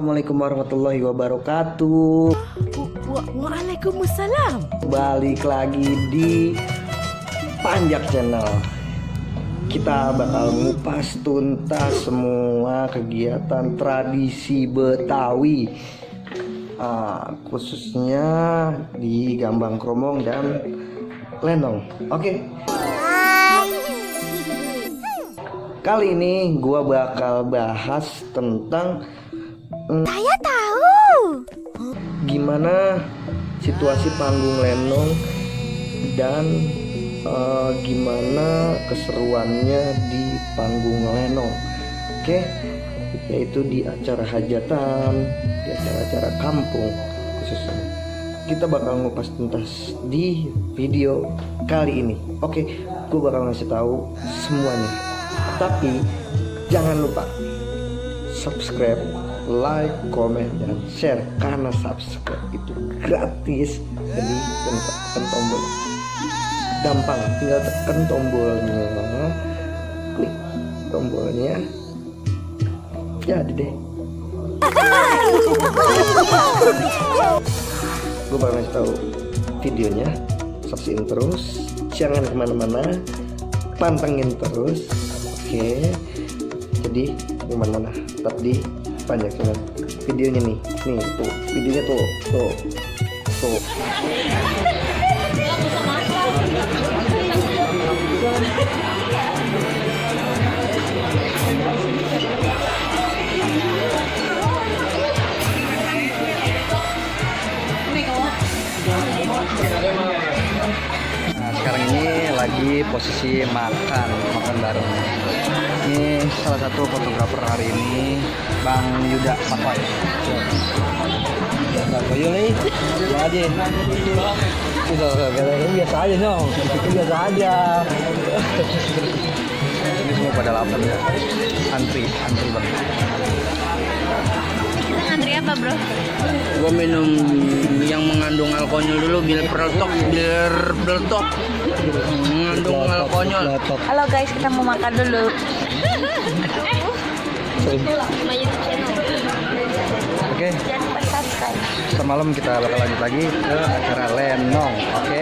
Assalamualaikum warahmatullahi wabarakatuh. Waalaikumsalam. Balik lagi di Panjak Channel. Kita bakal ngupas tuntas semua kegiatan tradisi Betawi, khususnya di Gambang Kromong dan Lenong. Oke. Kali ini gua bakal bahas tentang Saya tahu. gimana situasi panggung Lenong dan gimana keseruannya di panggung Lenong. Oke, yaitu di acara hajatan, di acara-acara kampung khususnya. Kita bakal ngupas tuntas di video kali ini. Oke, gue bakal ngasih tahu semuanya. Tapi jangan lupa subscribe, like, komen, dan share, karena subscribe itu gratis. Jadi tekan tombol, gampang, tinggal tekan tombolnya, klik tombolnya, jadi deh. Gue bakal ngasih tahu videonya, saksiin terus, jangan kemana-mana, pantengin terus. Oke, jadi kemana-mana, tetap di Panjak Channel. Videonya nih tuh, videonya tuh. Nah, sekarang ini lagi posisi makan bareng. Ini salah satu fotografer hari ini, Bang Yuda Pakoy. Pakoy nih, aja. Itu biasa aja dong, itu biasa aja. Ini semua pada lapar ya, antri banget. Antri apa, bro? Gue minum yang mengandung alkohol dulu biar beletok mengandung alkohol. Halo guys, kita mau makan dulu. Oke, Jangan lupa subscribe. semalam kita bakal lanjut lagi ke acara Lenong. Oke.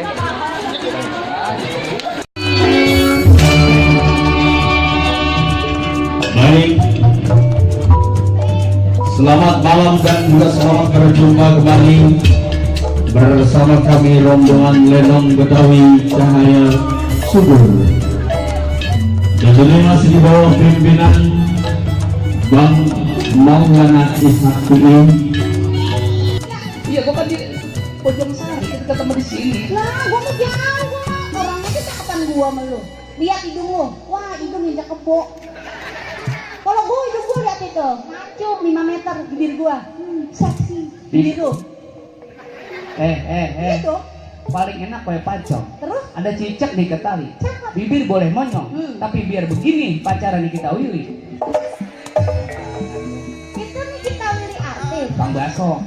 Baik, selamat malam dan juga selamat berjumpa kembali bersama kami rombongan Lenong Betawi Cahaya Subur. Dan ini masih di bawah pimpinan Bang Maulana Ishak Tui. Iya, gua kan di pojok sari, kita ketemu di sini. Lah, gua mau jauh. Orangnya tuh cakapan gua sama lu. Lihat hidung lu. Wah, hidung injak kebo. Kalau gua hidung gua lihat itu. Mancung 5 meter bibir gua. Seksi. Bibir lu. Itu. Paling enak kayak pacong. Terus Ada cicak di ketali. Cakep. Bibir boleh monyong, tapi biar begini pacaran kita Willy. Itu nih kita Willy artis. Bang Baso,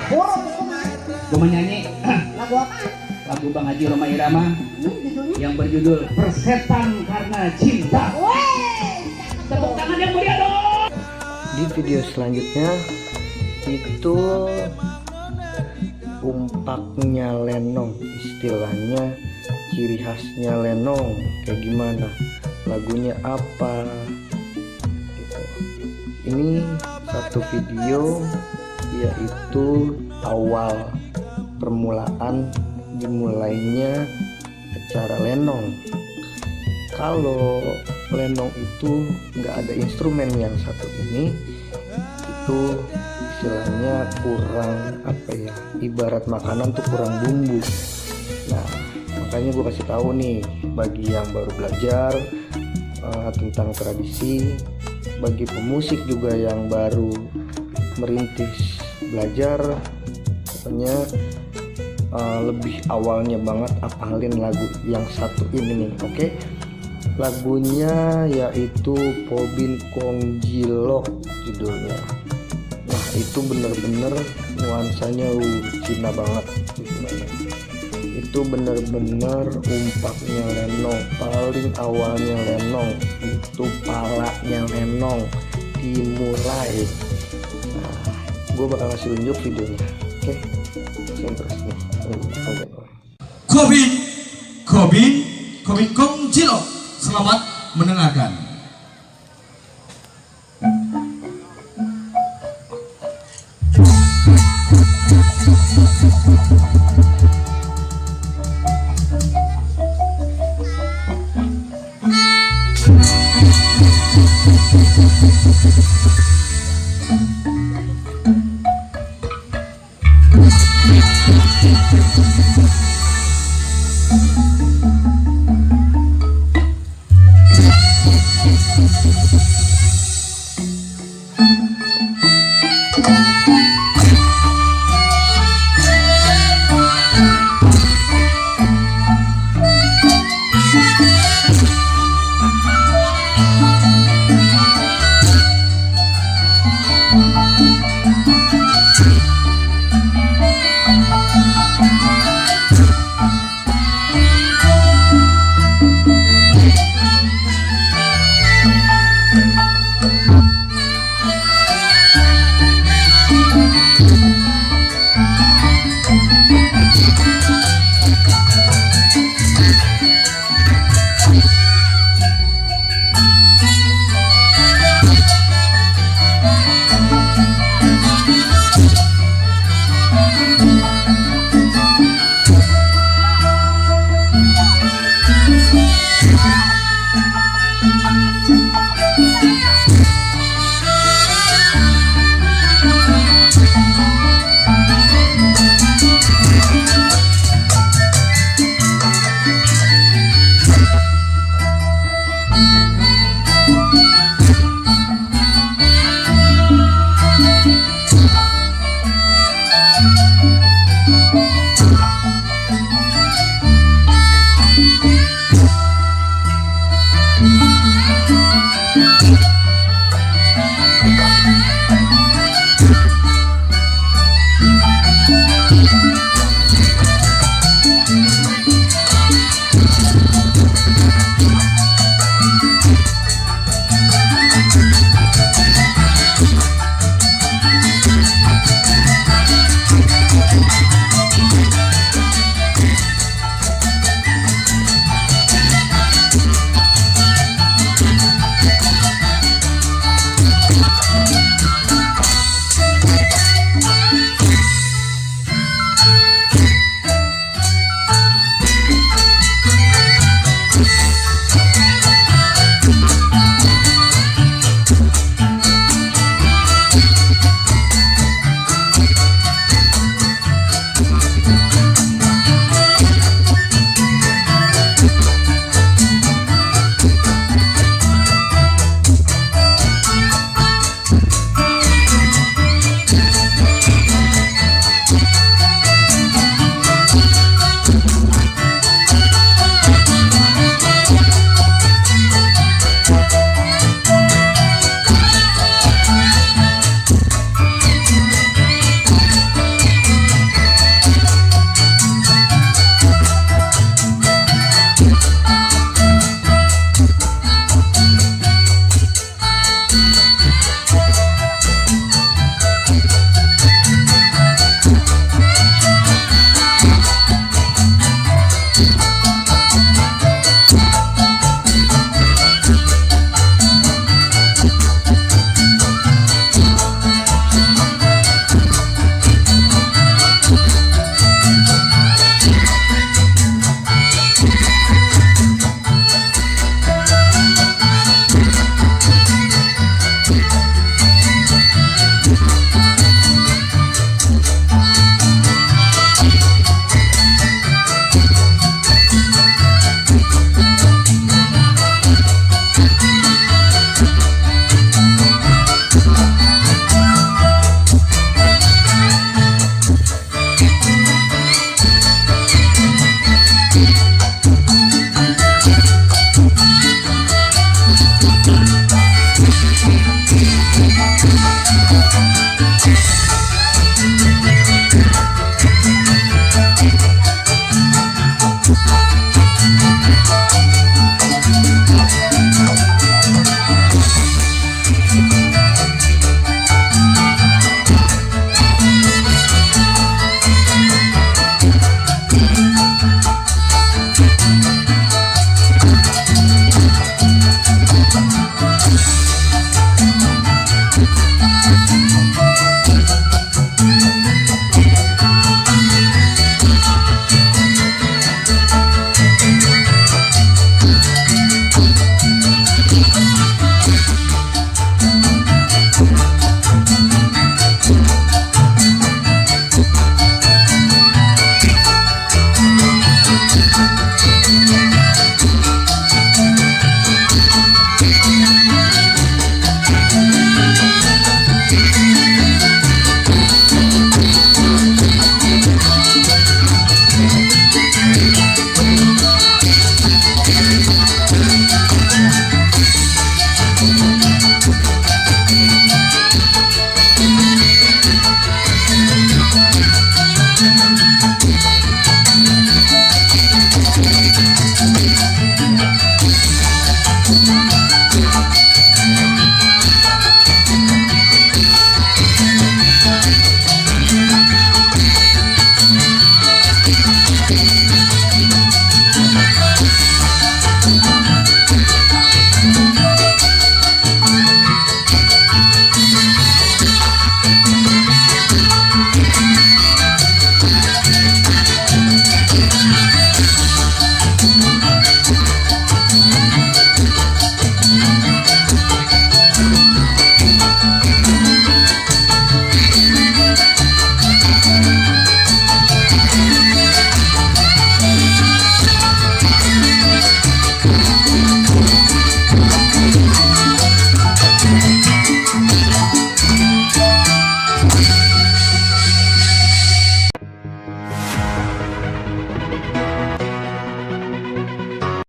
Borong itu mah. gue menyanyi Lagu apa? lagu Bang Haji Roma Irama Judulnya. yang berjudul Persetan Karena Cinta. Weh, Tepuk tangan yang mulia dong. Di video selanjutnya itu umpaknya Lenong, istilahnya ciri khasnya Lenong kayak gimana, lagunya apa gitu. Ini satu video, yaitu awal permulaan dimulainya acara Lenong. Kalau Lenong itu nggak ada instrumen, yang satu ini itu istilahnya kurang apa ya, ibarat makanan tuh kurang bumbu. Nah, makanya gue kasih tahu nih bagi yang baru belajar tentang tradisi, bagi pemusik juga yang baru merintis belajar, pokoknya lebih awalnya banget apalin lagu yang satu ini nih. Oke, lagunya yaitu Pobin Kongjilok judulnya. Nah, itu bener-bener nuansanya Cina banget. Itu bener-bener umpaknya Lenong, paling awalnya Lenong itu palanya Lenong dimulai. Nah, gue bakal ngasih unjuk videonya. Oke, yang terus nih. Kobin Kong Jilo. Selamat mendengarkan.